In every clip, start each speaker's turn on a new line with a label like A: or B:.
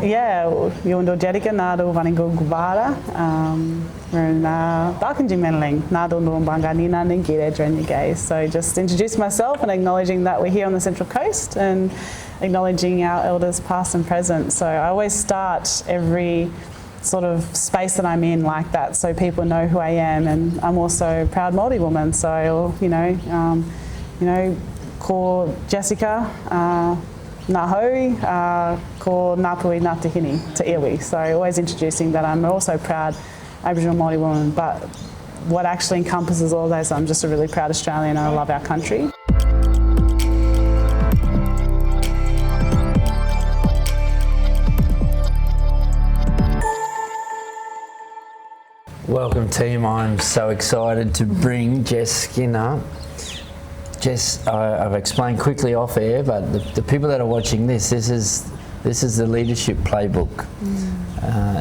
A: Yeah, yundo jedika nado vaningo gubara. Dalkanji menling nado numbanga nina ningire drenye. So just introduce myself and acknowledging that we're here on the Central Coast and acknowledging our elders past and present. So I always start every sort of space that I'm in like that, so people know who I am, and I'm also a proud Māori woman. So ko Jessica, ngā hau, ko Ngāpui ngā Tihini te iwi. So always introducing that I'm also a proud Aboriginal Māori woman, but what actually encompasses all those, I'm just a really proud Australian and I love our country.
B: Welcome team, I'm so excited to bring Jess Skinner. Jess, I've explained quickly off air, but the people that are watching this is the leadership playbook.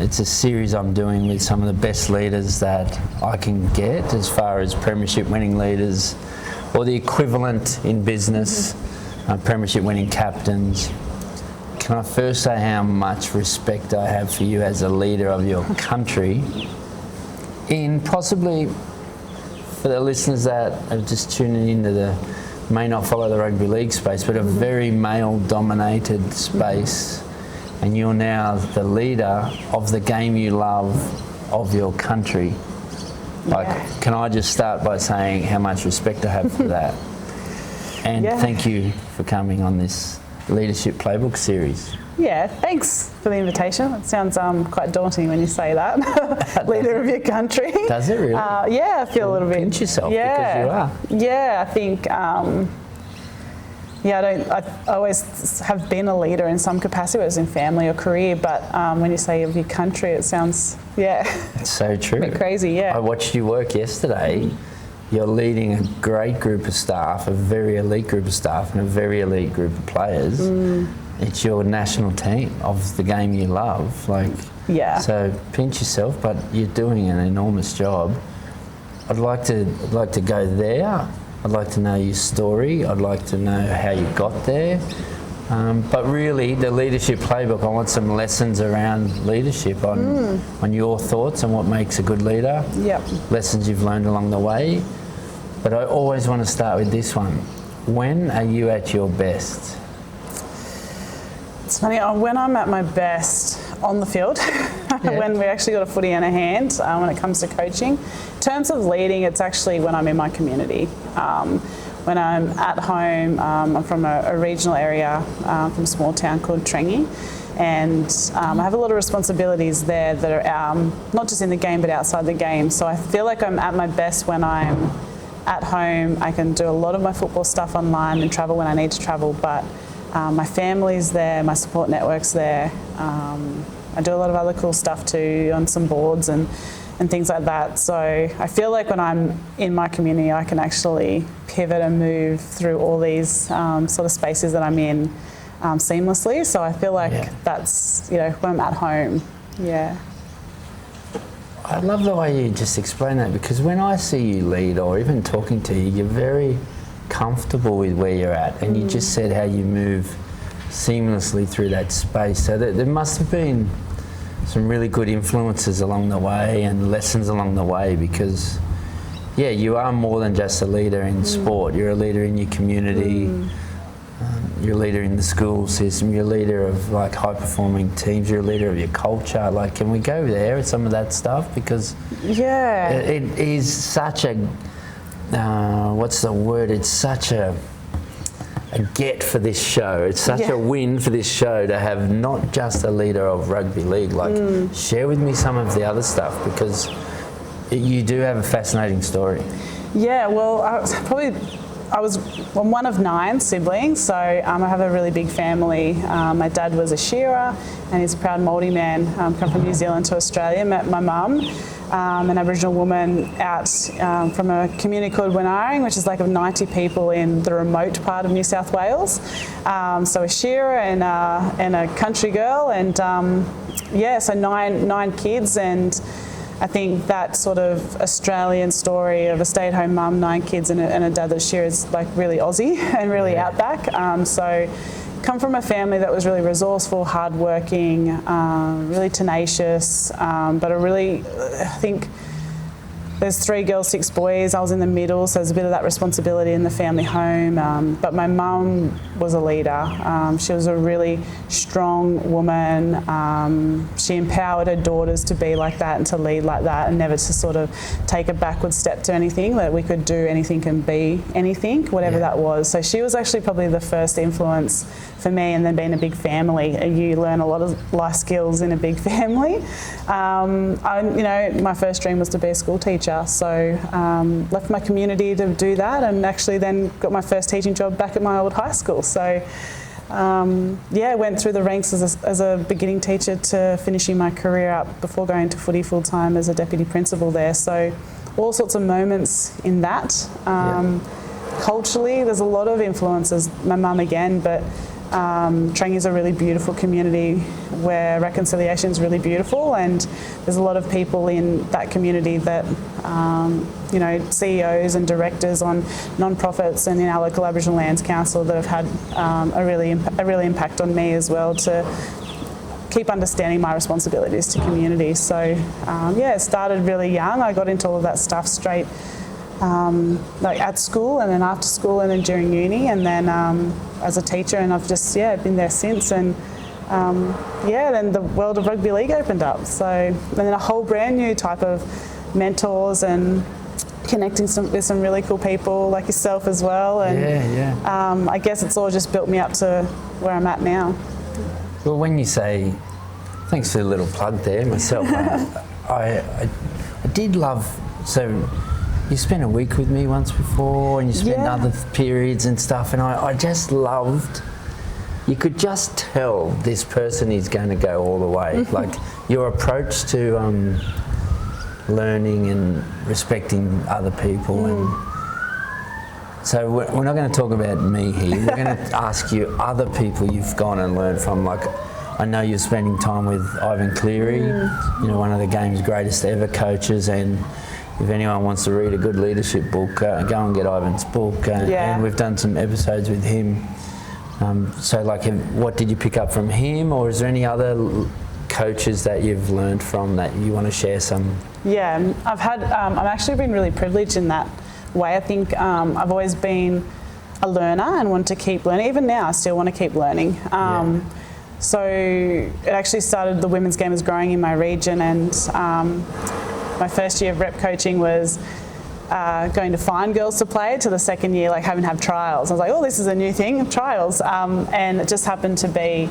B: It's a series I'm doing with some of the best leaders that I can get as far as premiership winning leaders or the equivalent in business, premiership winning captains. Can I first say how much respect I have for you as a leader of your country? In possibly, for the listeners that are just tuning into may not follow the rugby league space, but a very male-dominated space, and you're now the leader of the game you love of your country. Like, can I just start by saying how much respect I have for that? And thank you for coming on this Leadership Playbook series.
A: Yeah, thanks for the invitation. It sounds quite daunting when you say that. Leader of your country.
B: Does it really?
A: Yeah, I feel a little bit.
B: Pinch yourself because you are.
A: Yeah, I think. I always have been a leader in some capacity, whether it's in family or career. But when you say of your country, it sounds It's
B: so true.
A: A bit crazy. Yeah.
B: I watched you work yesterday. You're leading a great group of staff, a very elite group of staff, and a very elite group of players. It's your national team of the game you love. So pinch yourself, but you're doing an enormous job. I'd like to go there. I'd like to know your story. I'd like to know how you got there. But really, the leadership playbook, I want some lessons around leadership on your thoughts on what makes a good leader. Lessons you've learned along the way. But I always want to start with this one. When are you at your best?
A: It's funny, when I'm at my best on the field, when we actually got a footy in a hand, when it comes to coaching. In terms of leading, it's actually when I'm in my community. When I'm at home, I'm from a regional area, from a small town called Trengi, and I have a lot of responsibilities there that are not just in the game but outside the game. So I feel like I'm at my best when I'm at home. I can do a lot of my football stuff online and travel when I need to travel, but my family's there, my support network's there. I do a lot of other cool stuff too on some boards and things like that. So I feel like when I'm in my community, I can actually pivot and move through all these sort of spaces that I'm in seamlessly. So I feel like that's, when I'm at home.
B: I love the way you just explain that, because when I see you lead or even talking to you, you're very comfortable with where you're at, and you just said how you move seamlessly through that space. So there must have been some really good influences along the way and lessons along the way, because you are more than just a leader in sport. You're a leader in your community, you're a leader in the school system, you're a leader of high performing teams, you're a leader of your culture. Can we go there with some of that stuff? Because it is such a what's the word? It's such a get for this show. It's such a win for this show to have not just a leader of rugby league. Share with me some of the other stuff, because you do have a fascinating story.
A: Yeah, well, I was one of 9 siblings, so I have a really big family. My dad was a shearer, and he's a proud Māori man, come from New Zealand to Australia. Met my mum, an Aboriginal woman out from a community called Winaring, which is of 90 people in the remote part of New South Wales. So a shearer and a country girl, and so nine kids. And I think that sort of Australian story of a stay-at-home mum, 9 kids, and a dad that's shearer is really Aussie and really outback. So come from a family that was really resourceful, hardworking, really tenacious, but I think there's 3 girls, 6 boys. I was in the middle, so there's a bit of that responsibility in the family home. But my mum was a leader. She was a really strong woman. She empowered her daughters to be like that and to lead like that, and never to sort of take a backward step to anything, that we could do anything and be anything, whatever that was. So she was actually probably the first influence for me, and then being a big family, you learn a lot of life skills in a big family. My first dream was to be a school teacher, so left my community to do that, and actually then got my first teaching job back at my old high school. So went through the ranks as a beginning teacher to finishing my career up before going to footy full time as a deputy principal there. So all sorts of moments in that. Culturally, there's a lot of influences. My mum again, but Trangie is a really beautiful community where reconciliation is really beautiful, and there's a lot of people in that community that, CEOs and directors on non-profits and in our local Aboriginal Lands Council that have had a really impact on me as well, to keep understanding my responsibilities to community. So it started really young. I got into all of that stuff straight at school, and then after school, and then during uni, and then as a teacher, and I've just been there since. And then the world of rugby league opened up. So, and then a whole brand new type of mentors and connecting with some really cool people like yourself as well. And I guess it's all just built me up to where I'm at now.
B: Well, when you say, thanks for the little plug there, myself, I did love, so you spent a week with me once before, and you spent other periods and stuff, and I just loved, you could just tell this person is going to go all the way. Like your approach to learning and respecting other people. And so we're not going to talk about me here. We're going to ask you other people you've gone and learned from. Like, I know you're spending time with Ivan Cleary, one of the game's greatest ever coaches, and if anyone wants to read a good leadership book, go and get Ivan's book. And we've done some episodes with him. What did you pick up from him, or is there any other coaches that you've learned from that you want to share some? Yeah,
A: I've actually been really privileged in that way. I think I've always been a learner and want to keep learning. Even now, I still want to keep learning. So it actually started, the women's game was growing in my region, and my first year of rep coaching was going to find girls to play, to the second year having to have trials. I was like, oh, this is a new thing, trials. And it just happened to be,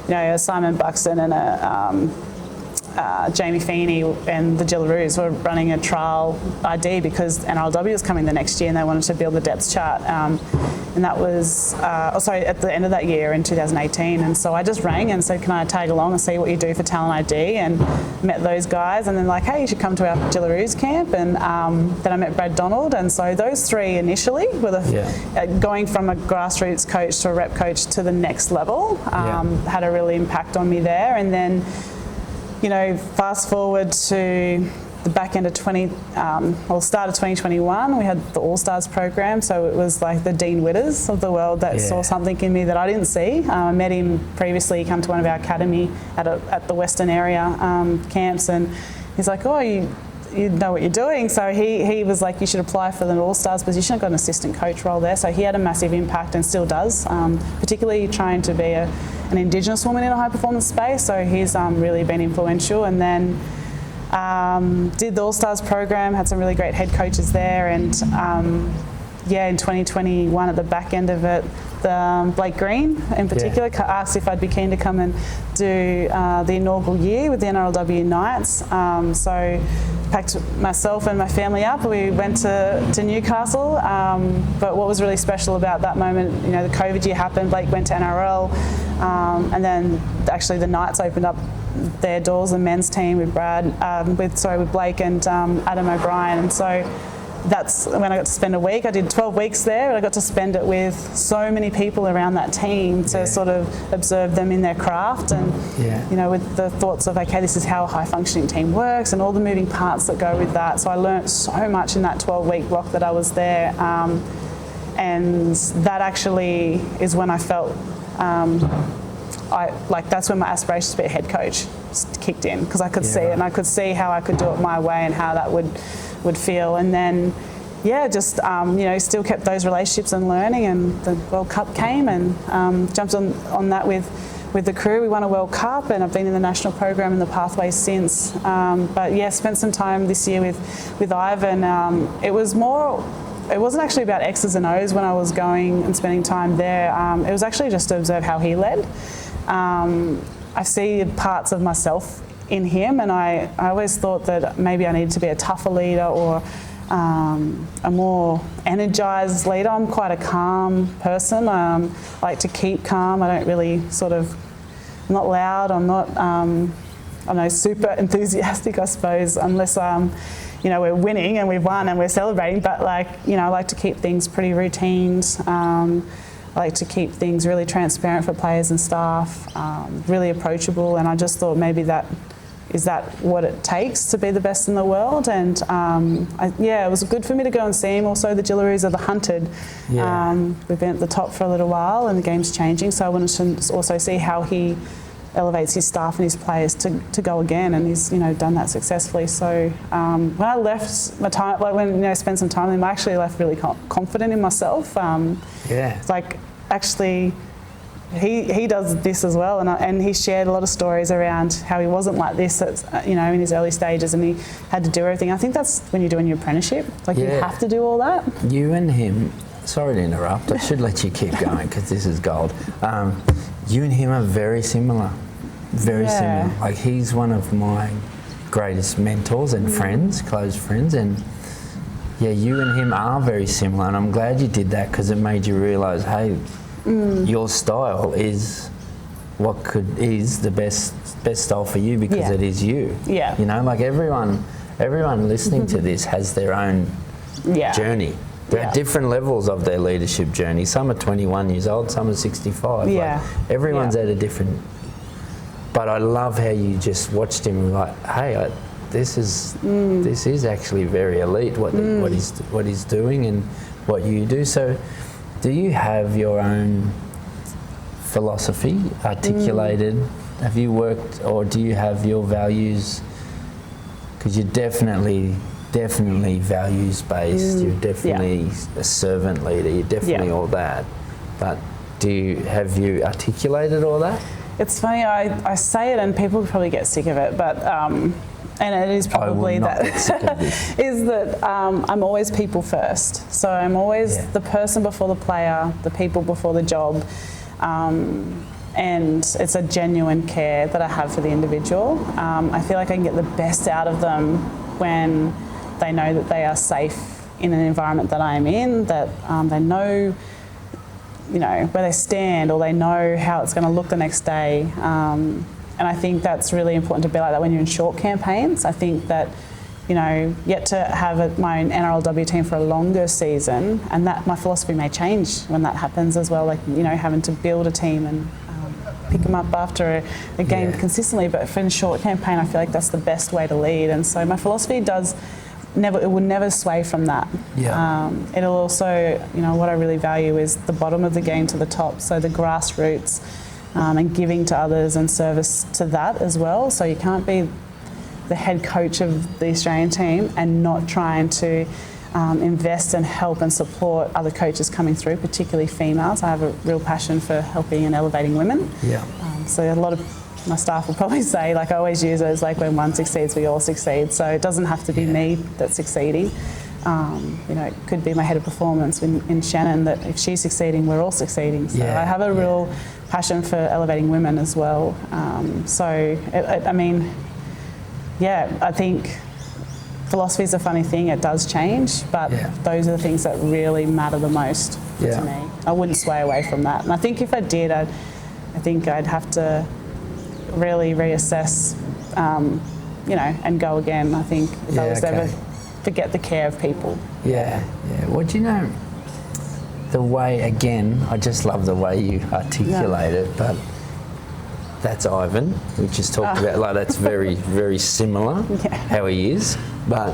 A: a Simon Buxton and a Jamie Feeney and the Jillaroos were running a trial ID because NRLW was coming the next year, and they wanted to build the depth chart. And that was, at the end of that year in 2018. And so I just rang and said, can I tag along and see what you do for Talent ID? And met those guys, and then hey, you should come to our Jillaroos camp. And then I met Brad Donald. And so those 3 initially were going from a grassroots coach to a rep coach to the next level, had a really impact on me there. And then, fast forward to the back end of start of 2021, we had the All-Stars program. So it was like the Dean Witters of the world that saw something in me that I didn't see. I met him previously. He came to one of our academy at the Western area camps, and he's like, oh, you know what you're doing. So he was like, you should apply for the All-Stars position. I got an assistant coach role there. So he had a massive impact and still does, particularly trying to be an Indigenous woman in a high performance space. So he's really been influential. And then did the All-Stars program, had some really great head coaches there, and in 2021 at the back end of it, Blake Green in particular asked if I'd be keen to come and do the inaugural year with the NRLW Knights. So packed myself and my family up. We went to Newcastle, but what was really special about that moment, the COVID year happened, Blake went to NRL, and then actually the Knights opened up their doors, the men's team with with Blake and Adam O'Brien. And so that's when I got to spend a week. I did 12 weeks there, and I got to spend it with so many people around that team to sort of observe them in their craft, and with the thoughts of, okay, this is how a high functioning team works and all the moving parts that go with that. So I learnt so much in that 12-week block that I was there, and that actually is when I felt that's when my aspirations to be a head coach kicked in, because I could see it, and I could see how I could do it my way and how that would feel. And then just still kept those relationships and learning, and the World Cup came, and jumped on that with the crew. We won a World Cup, and I've been in the national program in the pathways since. Spent some time this year with Ivan. It wasn't actually about X's and O's when I was going and spending time there. It was actually just to observe how he led. I see parts of myself in him, and I always thought that maybe I needed to be a tougher leader or a more energised leader. I'm quite a calm person. I like to keep calm. I don't really I'm not loud. I'm not, super enthusiastic, I suppose, unless we're winning and we've won and we're celebrating. But I like to keep things pretty routine. I like to keep things really transparent for players and staff, really approachable. And I just thought maybe is that what it takes to be the best in the world? And it was good for me to go and see him. Also, the Jillaroos are the hunted. We've been at the top for a little while, and the game's changing. So I wanted to also see how he elevates his staff and his players to go again, and he's done that successfully. So when I left my time, when I spent some time with him, I actually left really confident in myself. It's like actually. He does this as well, and he shared a lot of stories around how he wasn't like this, in his early stages, and he had to do everything. I think that's when you're doing your apprenticeship, you have to do all that.
B: You and him, sorry to interrupt, I should let you keep going because this is gold. You and him are very similar, similar. Like, he's one of my greatest mentors and friends, close friends, and you and him are very similar, and I'm glad you did that because it made you realise, hey, your style is is the best style for you because it is you.
A: Yeah.
B: Everyone listening to this has their own journey. There are different levels of their leadership journey. Some are 21 years old, some are 65. Everyone's at a different. But I love how you just watched him and were like, hey, this is actually very elite what he's doing and what you do. So. Do you have your own philosophy articulated? Have you worked, or do you have your values? Because you're definitely values-based. You're definitely a servant leader. You're definitely all that. But have you articulated all that?
A: It's funny, I say it and people probably get sick of it, but and it is probably I'm always people first. So I'm always the person before the player, the people before the job, and it's a genuine care that I have for the individual. I feel like I can get the best out of them when they know that they are safe in an environment that I am in, that they know where they stand, or they know how it's going to look the next day. And I think that's really important to be like that when you're in short campaigns. I think that, yet to have my own NRLW team for a longer season, and that my philosophy may change when that happens as well, having to build a team and pick them up after a game consistently. But for a short campaign, I feel like that's the best way to lead. And so my philosophy would never sway from that. It'll also, what I really value is the bottom of the game to the top, so the grassroots, and giving to others and service to that as well. So you can't be the head coach of the Australian team and not trying to invest and help and support other coaches coming through, particularly females. I have a real passion for helping and elevating women. So a lot of my staff will probably say, I always use it as when one succeeds, we all succeed. So it doesn't have to be me that's succeeding. It could be my head of performance in Shannon, that if she's succeeding, we're all succeeding. So I have a real passion for elevating women as well. I think philosophy is a funny thing. It does change, but those are the things that really matter the most to me. I wouldn't sway away from that. And I think if I did, I think I'd have to really reassess, and go again. I think if I was ever forget the care of people.
B: Well, do you know, the way, again, I just love the way you articulate it, but that's Ivan, we just talked about, that's very, very similar how he is. But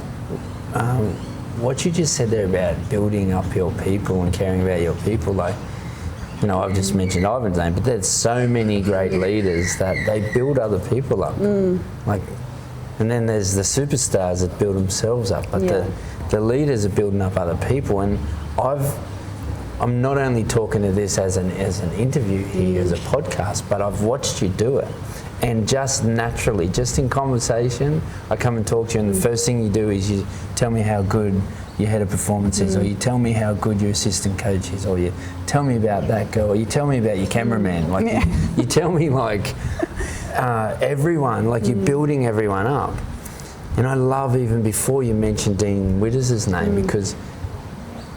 B: what you just said there about building up your people and caring about your people, you know, I've just mentioned Ivan's name, but there's so many great leaders that they build other people up. Like, and then there's the superstars that build themselves up, but the leaders are building up other people. And I'm not only talking to this as an interview here, as a podcast, but I've watched you do it. And just naturally, just in conversation, I come and talk to you, and the first thing you do is you tell me how good your head of performance is, or you tell me how good your assistant coach is, or you tell me about that girl, or you tell me about your cameraman. Like you tell me like everyone, like you're building everyone up. And I love, even before you mentioned Dean Withers' name, because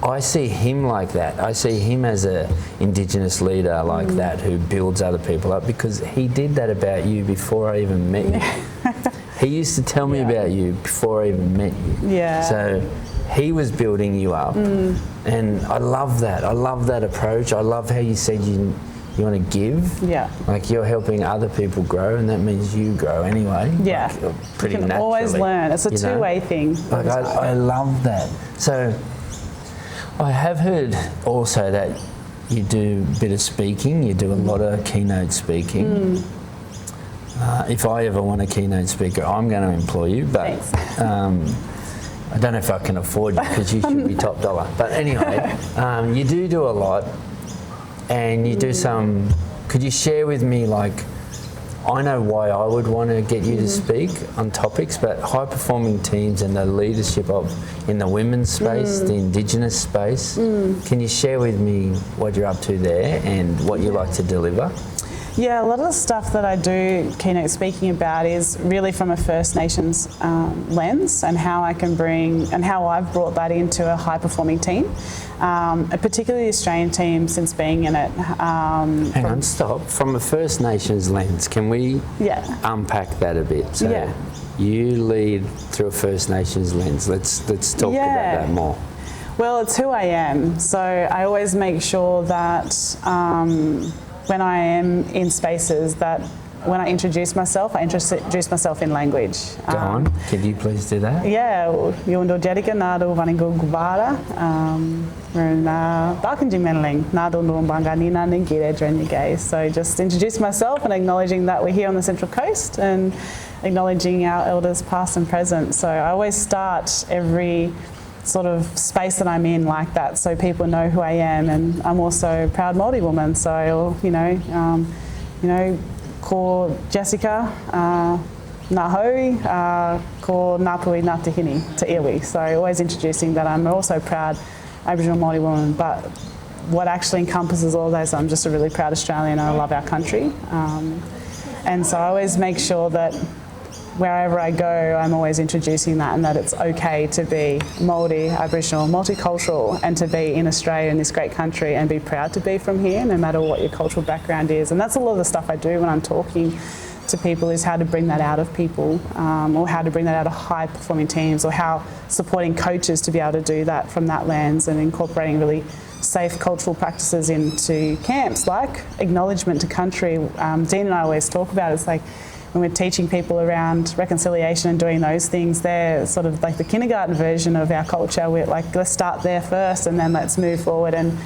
B: I see him like that. I see him as a Indigenous leader like that, who builds other people up, because he did that about you before I even met you. He used to tell me about you before I even met you.
A: Yeah.
B: So he was building you up, and I love that. I love that approach. I love how you said you want to give. Yeah. Like you're helping other people grow, and that means you grow anyway. Yeah. Like, pretty
A: you can
B: naturally.
A: Always learn. It's a two-way thing.
B: Like I love that. So I have heard also that you do a bit of speaking. You do a lot of keynote speaking. If I ever want a keynote speaker, I'm going to employ you. But I don't know if I can afford you, because you should be top dollar. But anyway, you do a lot, and you do some. Could you share with me, like, I know why I would want to get you to speak on topics, but high performing teams and the leadership in the women's space, the Indigenous space. Can you share with me what you're up to there and what you like to deliver?
A: Yeah, a lot of the stuff that I do keynote speaking about is really from a First Nations lens, and how I can bring, and how I've brought that into a high performing team, particularly the Australian team, since being in it.
B: Hang on, stop. From a First Nations lens, can we unpack that a bit? So you lead through a First Nations lens. Let's talk about that more.
A: Well, it's who I am. So I always make sure that when I am in spaces, that when I introduce myself, I introduce myself in language.
B: Go on. Could you please do that?
A: Yeah. Yundo Jerica Nado Vaningo Gubara. So just introduce myself and acknowledging that we're here on the Central Coast, and acknowledging our elders past and present. So I always start every sort of space that I'm in like that, so people know who I am. And I'm also a proud Māori woman, so ko Jessica ngā hau, ko Ngāpui ngā Tahini te iwi. So always introducing that I'm also a proud Aboriginal Māori woman, but what actually encompasses all those, I'm just a really proud Australian, and I love our country. And so I always make sure that wherever I go, I'm always introducing that, and that it's okay to be Māori, Aboriginal, multicultural, and to be in Australia, in this great country, and be proud to be from here, no matter what your cultural background is. And that's a lot of the stuff I do when I'm talking to people, is how to bring that out of people, or how to bring that out of high performing teams, or how supporting coaches to be able to do that from that lens, and incorporating really safe cultural practices into camps, like acknowledgement to country. Dean and I always talk about it. It's like, when we're teaching people around reconciliation and doing those things, they're sort of like the kindergarten version of our culture. We're like, let's start there first, and then let's move forward. And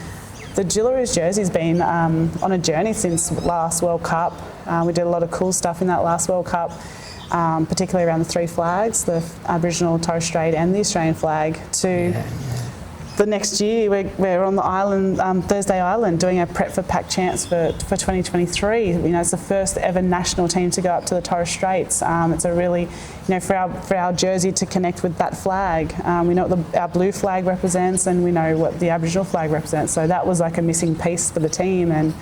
A: the Jillaroos jersey's been on a journey since last World Cup. We did a lot of cool stuff in that last World Cup, particularly around the three flags, the Aboriginal, Torres Strait and the Australian flag, the next year we're on the island, Thursday Island, doing a prep for Pack Champs for 2023. It's the first ever national team to go up to the Torres Straits. It's a really, for our jersey to connect with that flag. We know what our blue flag represents, and we know what the Aboriginal flag represents. So that was like a missing piece for the team, and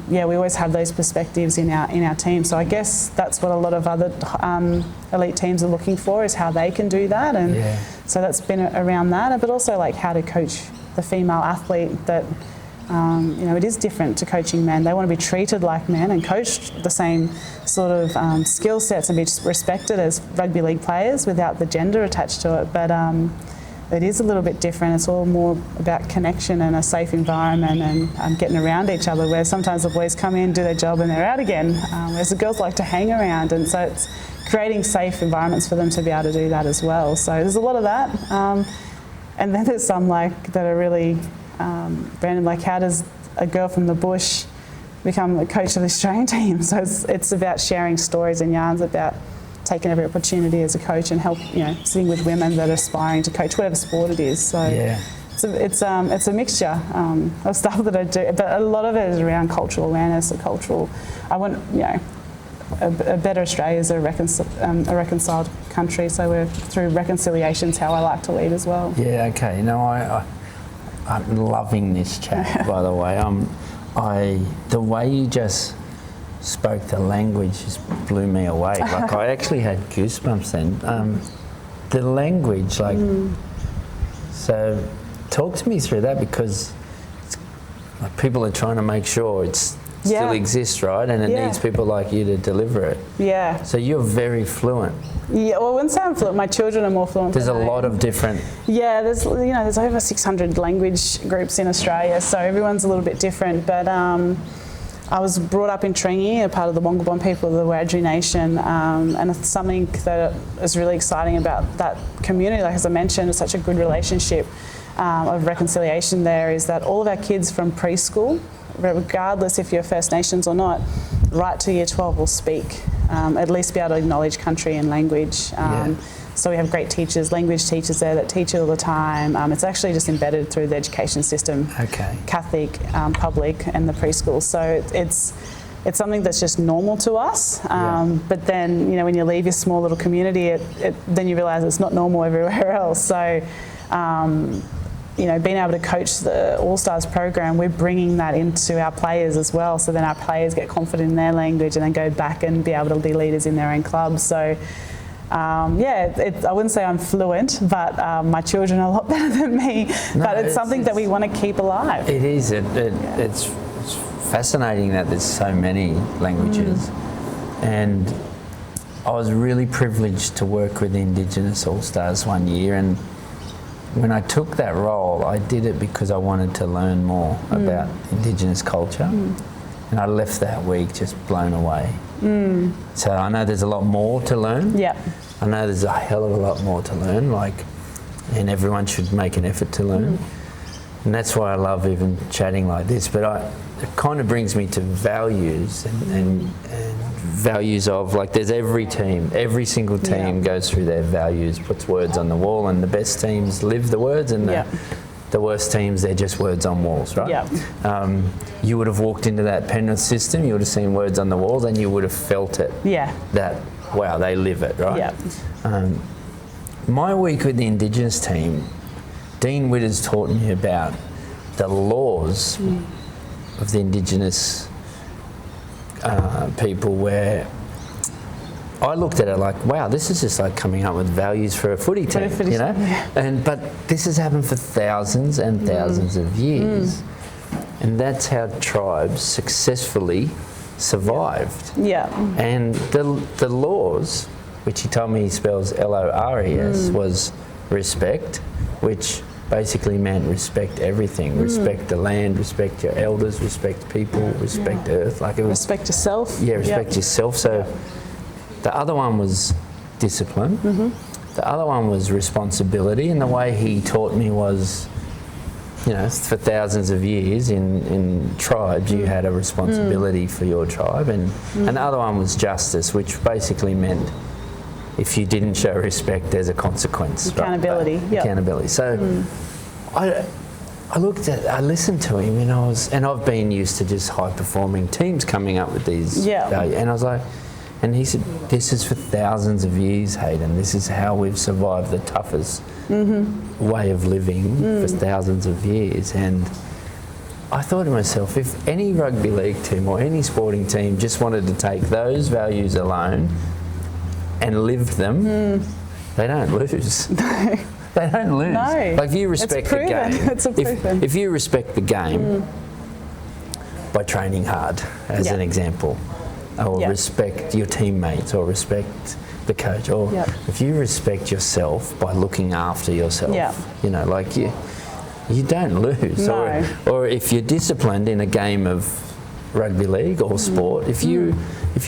A: we always have those perspectives in our team. So I guess that's what a lot of other elite teams are looking for, is how they can do that. And so that's been around that, but also like how to coach the female athlete, that it is different to coaching men. They want to be treated like men and coached the same sort of skill sets, and be respected as rugby league players without the gender attached to it. But it is a little bit different. It's all more about connection and a safe environment, and getting around each other, where sometimes the boys come in, do their job, and they're out again, whereas the girls like to hang around. And so it's creating safe environments for them to be able to do that as well. So there's a lot of that. And then there's some that are really random, like how does a girl from the bush become the coach of the Australian team. So it's about sharing stories and yarns about taking every opportunity as a coach and help, sitting with women that are aspiring to coach whatever sport it is. So it's a mixture of stuff that I do, but a lot of it is around cultural awareness, I want, a better Australia is a reconciled country, so we're through reconciliation's how I like to lead as well.
B: Yeah, okay. No, I'm loving this chat, by the way. The way you just spoke the language just blew me away. Like, I actually had goosebumps then. The language, so talk to me through that, because people are trying to make sure it's still exists, right? And it needs people like you to deliver it. Yeah. So you're very fluent.
A: Yeah, well, I wouldn't say I'm fluent. My children are more fluent.
B: There's a lot of different.
A: Yeah, there's over 600 language groups in Australia, so everyone's a little bit different. But I was brought up in Tringy, a part of the Wongabon people of the Wiradjuri Nation, and it's something that is really exciting about that community. Like, as I mentioned, it's such a good relationship of reconciliation there, is that all of our kids from preschool, regardless if you're First Nations or not, right to year 12 will speak, at least be able to acknowledge country and language. So we have great teachers, language teachers there that teach it all the time. It's actually just embedded through the education system, Catholic, public, and the preschool. So it's something that's just normal to us. But then, when you leave your small little community, then you realise it's not normal everywhere else. So being able to coach the All-Stars program, we're bringing that into our players as well. So then our players get confident in their language and then go back and be able to be leaders in their own clubs. So, I wouldn't say I'm fluent, but my children are a lot better than me. But it's something that we want to keep alive.
B: It is. It's fascinating that there's so many languages. And I was really privileged to work with the Indigenous All-Stars one year, and when I took that role, I did it because I wanted to learn more about Indigenous culture. And I left that week just blown away. So I know there's a lot more to learn. Yeah. I know there's a hell of a lot more to learn, and everyone should make an effort to learn. And that's why I love even chatting like this. But it kind of brings me to values and values of, there's every single team goes through their values, puts words on the wall, and the best teams live the words, and the worst teams, they're just words on walls, right? Yeah. You would have walked into that Penrith system, you would have seen words on the walls, and you would have felt it. Yeah. That, wow, they live it, right? Yeah. My week with the Indigenous team, Dean Witters taught me about the laws of the Indigenous people, where I looked at it like, wow, this is just like coming up with values for a footy team, but this has happened for thousands and thousands of years, and that's how tribes successfully survived. Yeah. And the laws, which he told me he spells LORES, was respect, which basically meant respect everything. Respect the land, respect your elders, respect people, respect earth.
A: Respect yourself.
B: Yeah, respect yourself. So the other one was discipline. The other one was responsibility. And the way he taught me was, for thousands of years in tribes, you had a responsibility for your tribe. And the other one was justice, which basically meant if you didn't show respect, there's a consequence.
A: Accountability.
B: Right? Accountability. So I listened to him, and I've been used to just high performing teams coming up with these values. And I was like, and he said, this is for thousands of years, Hayden. This is how we've survived the toughest way of living for thousands of years. And I thought to myself, if any rugby league team or any sporting team just wanted to take those values alone and lived them, they don't lose. They don't lose.
A: No,
B: if you respect the game, if you respect the game by training hard, as an example, or respect your teammates, or respect the coach, or if you respect yourself by looking after yourself, you don't lose.
A: No.
B: Or if you're disciplined in a game of rugby league or sport, if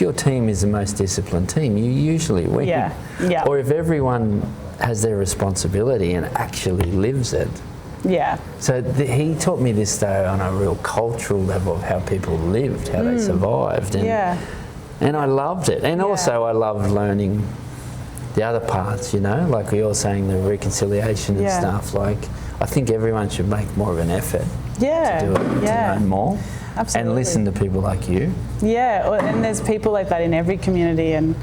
B: your team is the most disciplined team, you usually win. Or if everyone has their responsibility and actually lives it,
A: Yeah.
B: So he taught me this though on a real cultural level of how people lived, how they survived, and I loved it. And also I loved learning the other parts, you know, like you're saying, the reconciliation and stuff. Like, I think everyone should make more of an effort to do it, to learn more.
A: Absolutely.
B: And listen to people like you.
A: Yeah, and there's people like that in every community, and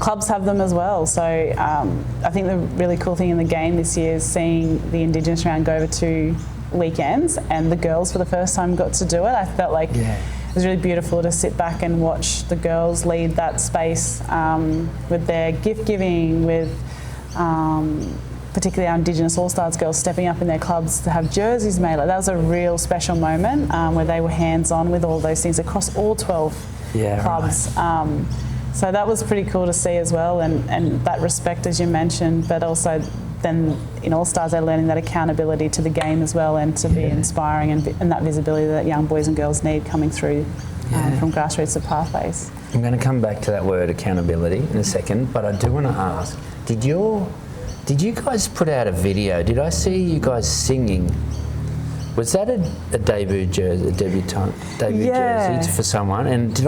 A: clubs have them as well. So I think the really cool thing in the game this year is seeing the Indigenous round go over 2 weekends, and the girls for the first time got to do it. I felt like it was really beautiful to sit back and watch the girls lead that space with their gift giving, with particularly our Indigenous All-Stars girls stepping up in their clubs to have jerseys made. Like, that was a real special moment where they were hands-on with all those things across all 12 clubs. Right. So that was pretty cool to see as well, and that respect, as you mentioned, but also then in All-Stars they're learning that accountability to the game as well, and to be inspiring, and that visibility that young boys and girls need coming through from grassroots to pathways.
B: I'm going to come back to that word accountability in a second, but I do want to ask, did you guys put out a video? Did I see you guys singing? Was that a debut jersey, jersey for someone? And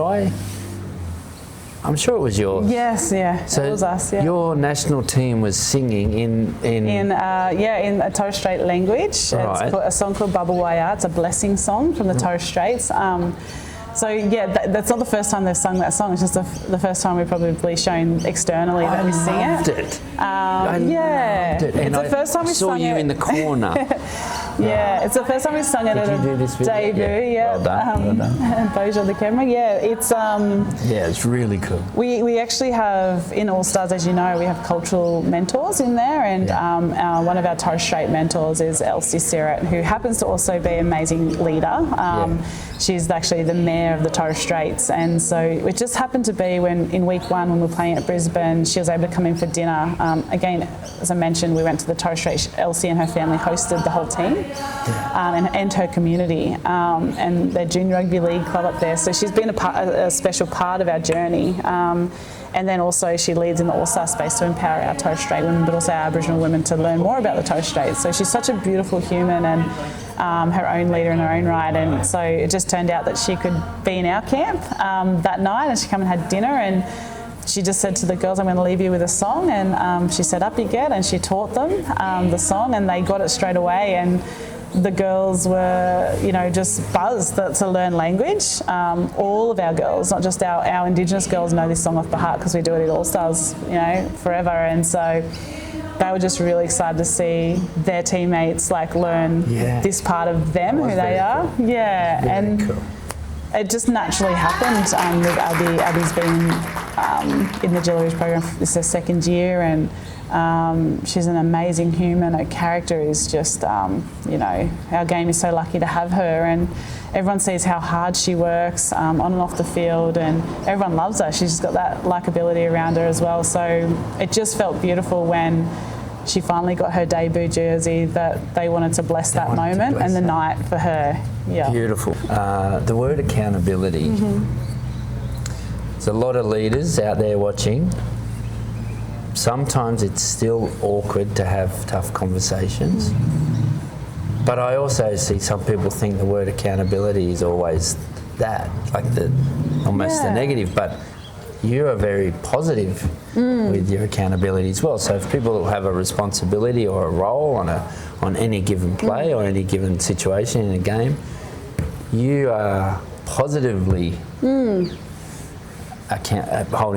B: I'm sure it was yours.
A: Yes, so it was us. Yeah. Your
B: national team was singing in
A: a Torres Strait language.
B: Right.
A: It's a song called Baba Waya. It's a blessing song from the Torres Straits. So that's not the first time they've sung that song. It's just the first time we've probably shown externally that we sing it.
B: I loved it. And
A: it's the first time we
B: saw you in the corner.
A: It's the first time we sung it at a debut.
B: Well done.
A: And Boja the camera.
B: It's really cool.
A: We actually have in All Stars, as you know, we have cultural mentors in there, and one of our Torres Strait mentors is Elsie Sirrett, who happens to also be an amazing leader. She's actually the mayor of the Torres Straits, and so it just happened to be in week 1 when we were playing at Brisbane, she was able to come in for dinner. Again, as I mentioned, we went to the Torres Straits. Elsie and her family hosted the whole team and her community, and their junior rugby league club up there. So she's been a special part of our journey. And then also she leads in the All-Star space to empower our Torres Strait women, but also our Aboriginal women to learn more about the Torres Strait. So she's such a beautiful human, and her own leader in her own right. And so it just turned out that she could be in our camp that night, and she came and had dinner, and she just said to the girls, I'm going to leave you with a song. And she said, up you get, and she taught them the song, and they got it straight away. And the girls were, just buzzed to learn language. All of our girls, not just our Indigenous girls, know this song off by heart because we do it at All Stars, forever. And so they were just really excited to see their teammates learn this part of them, who they are.
B: Cool.
A: And
B: cool.
A: It just naturally happened with Abby. Abby's been in the Jillaroos program. This is her 2nd year, and she's an amazing human. Her character is just, our game is so lucky to have her, and everyone sees how hard she works on and off the field, and everyone loves her. She's just got that likability around her as well. So it just felt beautiful when she finally got her debut jersey, that they wanted to bless that moment and the night for her. Yeah.
B: Beautiful. The word accountability. There's a lot of leaders out there watching. Sometimes it's still awkward to have tough conversations. But I also see some people think the word accountability is always that, almost the negative. But you are very positive with your accountability as well. So if people have a responsibility or a role on any given play or any given situation in a game, you are positively holding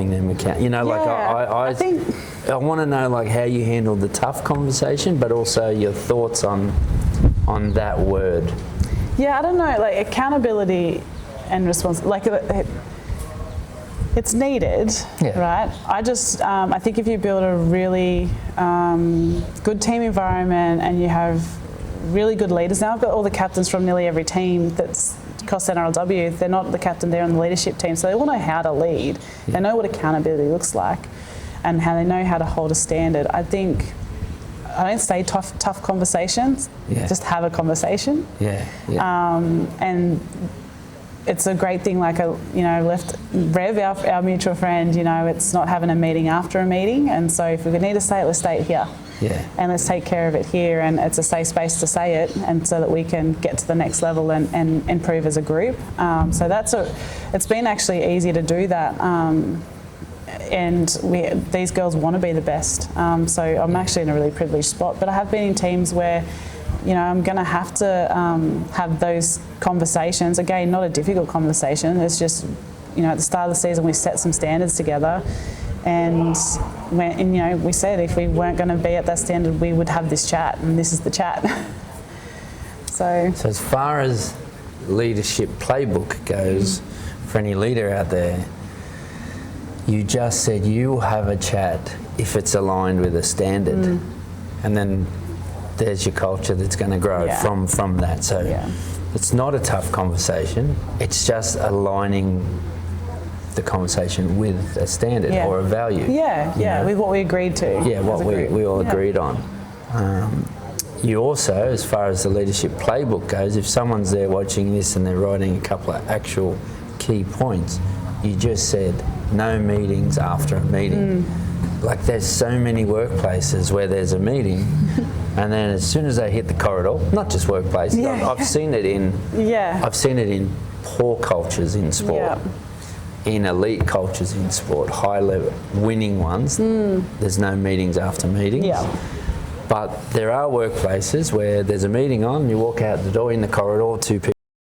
B: them account. I think I want to know how you handle the tough conversation, but also your thoughts on that word.
A: Yeah, I don't know. Accountability and it's needed, right? I think if you build a really good team environment and you have really good leaders. Now I've got all the captains from nearly every team that's across NRLW. They're not the captain, they're on the leadership team, so they all know how to lead. They know what accountability looks like and how they know how to hold a standard. I don't say tough conversations, just have a conversation. And it's a great thing, Rev, our mutual friend, it's not having a meeting after a meeting, and so if we need to say it, let's say it here.
B: Yeah.
A: and let's take care of it here, and it's a safe space to say it, and so that we can get to the next level and improve as a group. So it's been actually easy to do that. And these girls want to be the best. So I'm actually in a really privileged spot. But I have been in teams where, you know, I'm going to have to have those conversations. Again, not a difficult conversation. It's just, you know, at the start of the season we set some standards together, and you know, we said if we weren't going to be at that standard, we would have this chat, and this is the chat. So
B: as far as leadership playbook goes, for any leader out there, you just said you will have a chat if it's aligned with a standard, and then there's your culture that's going to grow from that. So it's not a tough conversation. It's just aligning the conversation with a standard or a value.
A: With what we agreed to.
B: Yeah, what we all agreed on. You also, as far as the leadership playbook goes, if someone's there watching this and they're writing a couple of actual key points, you just said no meetings after a meeting. Like there's so many workplaces where there's a meeting and then as soon as they hit the corridor, not just workplaces, I've seen it in poor cultures in sport, in elite cultures in sport, high level winning ones. There's no meetings after meetings. But there are workplaces where there's a meeting on, you walk out the door in the corridor, two people